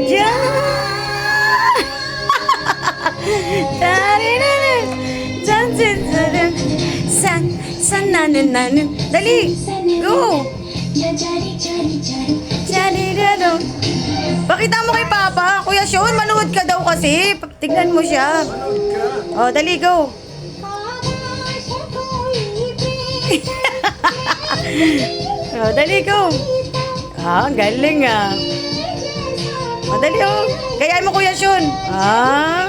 dyan. San nanin. Dali, go. Pakita mo kay Papa. Kuya Sean, manood ka daw kasi. Tignan mo siya. Oh, dali, go. Oh, dali, go. Ah, ang galing ah. Oh, dali, oh. Gayaan mo, Kuya Sean. Ah.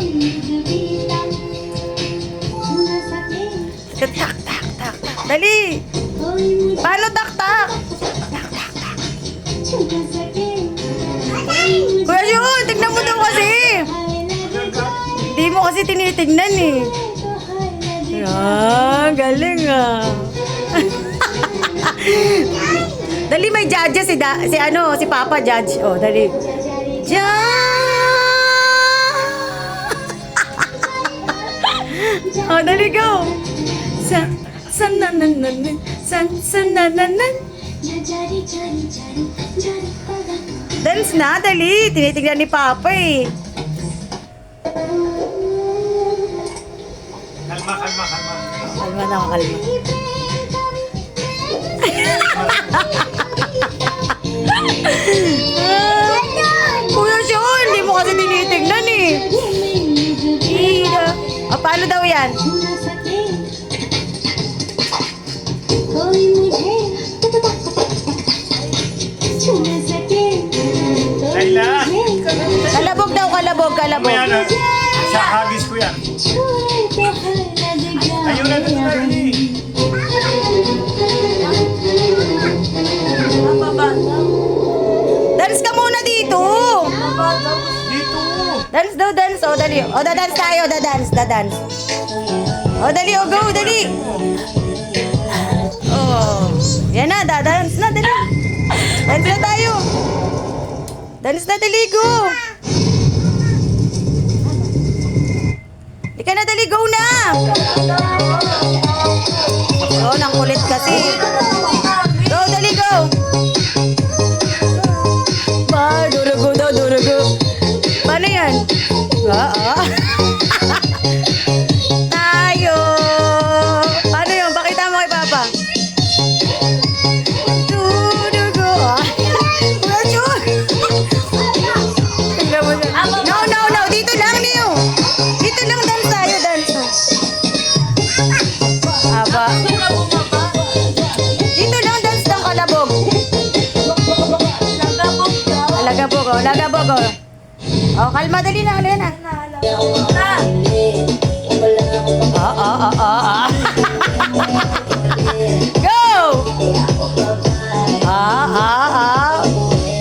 Tak. Dali. Paano tak? Kuya Sean, tignan mo daw kasi. Hindi mo kasi tinitignan eh. Ah, galing ah. Dali, may judges si Papa judge. Oh, dali. Oh, dali, go. San nanan. Dance na, dali. Tinitignan ni Papa eh. Kalma. Kalma na, kalma. Kuya Sean, hindi mo kasi tinitignan eh. O, paano daw yan? Layla! Kalabog daw, kalabog. Ano yan ah? Sa hagis ko yan. Ayun na dito na rin eh. Dance ka muna dito. Dito! Dance daw, dance. O, dali. O, dadance tayo, dadance. O, dali, o, go, dali. Oh, yan na, dance na, dali. Dance na tayo. Dance na, dali, go. Di ka na, dali, go na. Oh, nang kulit kasi. Go, dali, go. Durugo. Paano yan? Tayo. Paano yun? Pakita mo kay Papa. Durugo. Kuya Sean. No. Dito lang, Leo. Dito lang, dance tayo, dance. Aba. Dito lang, dance ng kalabog. Lagabog, oh. Oh, kalma, dali na, Lena. Go!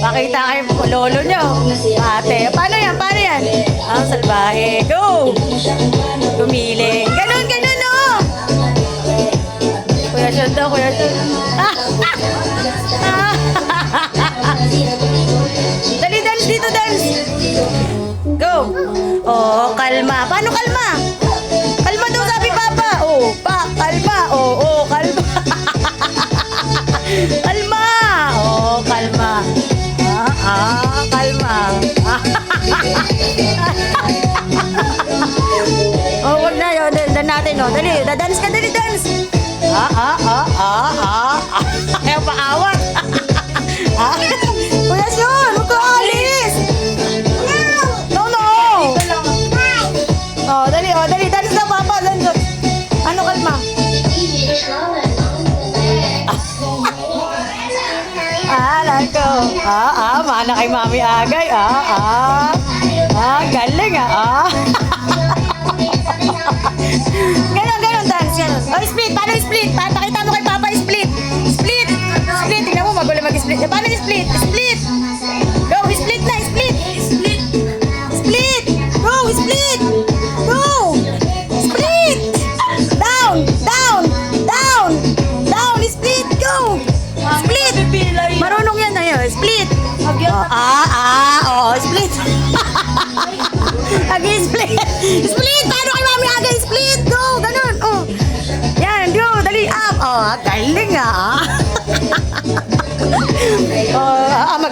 Pakita kay lolo nyo. Ate, paano yan? Ang salbahe. Go! Gumiling. Ganon, oh! Kuya Sean. Dali, dance dito, dance. Go. Oh, kalma. Paano kalma? Kalma daw sabi Papa. Oh, kalma. Oh, kalma. Kalma. Oh, kalma. Kalma. Oh, wag na yun. Dan natin, oh. Dali, dance ka, dali, dance. Ayaw pa awat. Kuya Sean, huwag ka alis. No. Oh, dali, dance na, Papa. Dance. Ano, kalma? Lako. Mana kay Mami Agay. Galing Ganon, dance. Oh, split. Paano split? Pakita mo kay Papa, split. Split. Tingnan mo, magulo mag-split. Paano split? Split. Go, split na, split. Go, split. Go. Split. Down. Split, go. Split. Marunong yan na yun. Split. Split. Split. Paano kay Mami Agay? Split. Go, ganun. Oh. Yan, go. Dali, up. Galing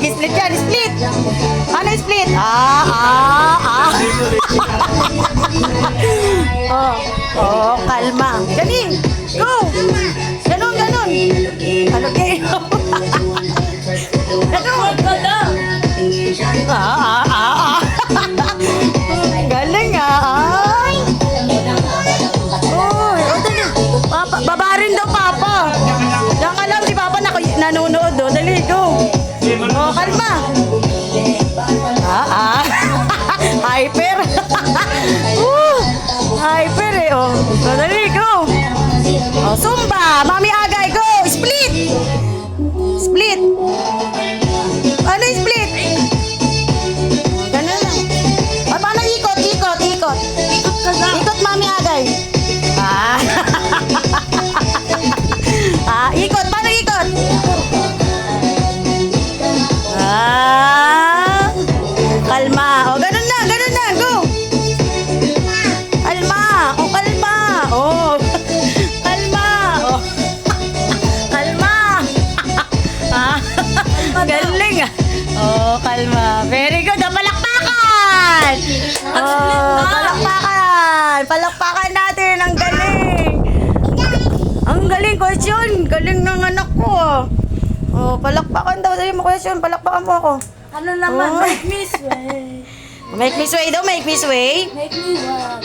mag-split yan, split. Ano split? Oh, kalma. Galing. Go. Ganon. Ano kayo? Ganon. Galing Uy, dali. Papa, babarin daw Papa. Diyan ka lang si Papa nanonood Dali, go. Oh, kalma. Hyper. Hyper oh. Dali, go. Oh, Zumba. Mami Agay, go. Split. Split. Ano yung split? Ganun lang. Paano ikot? Ikot, Mami Agay. Ikot. Paano ikot? Kalma. O, ganun na. Go. Kalma. Kalma. Kalma. Kalma. Galing kalma. Very good. Palakpakan. Palakpakan natin. Ang galing. Ang galing, question. Galing ng anak ko. Palakpakan daw. Dali mo, question. Palakpakan mo ako. Ano naman? Make me sway. Make me sway daw. Make me sway. Make me what?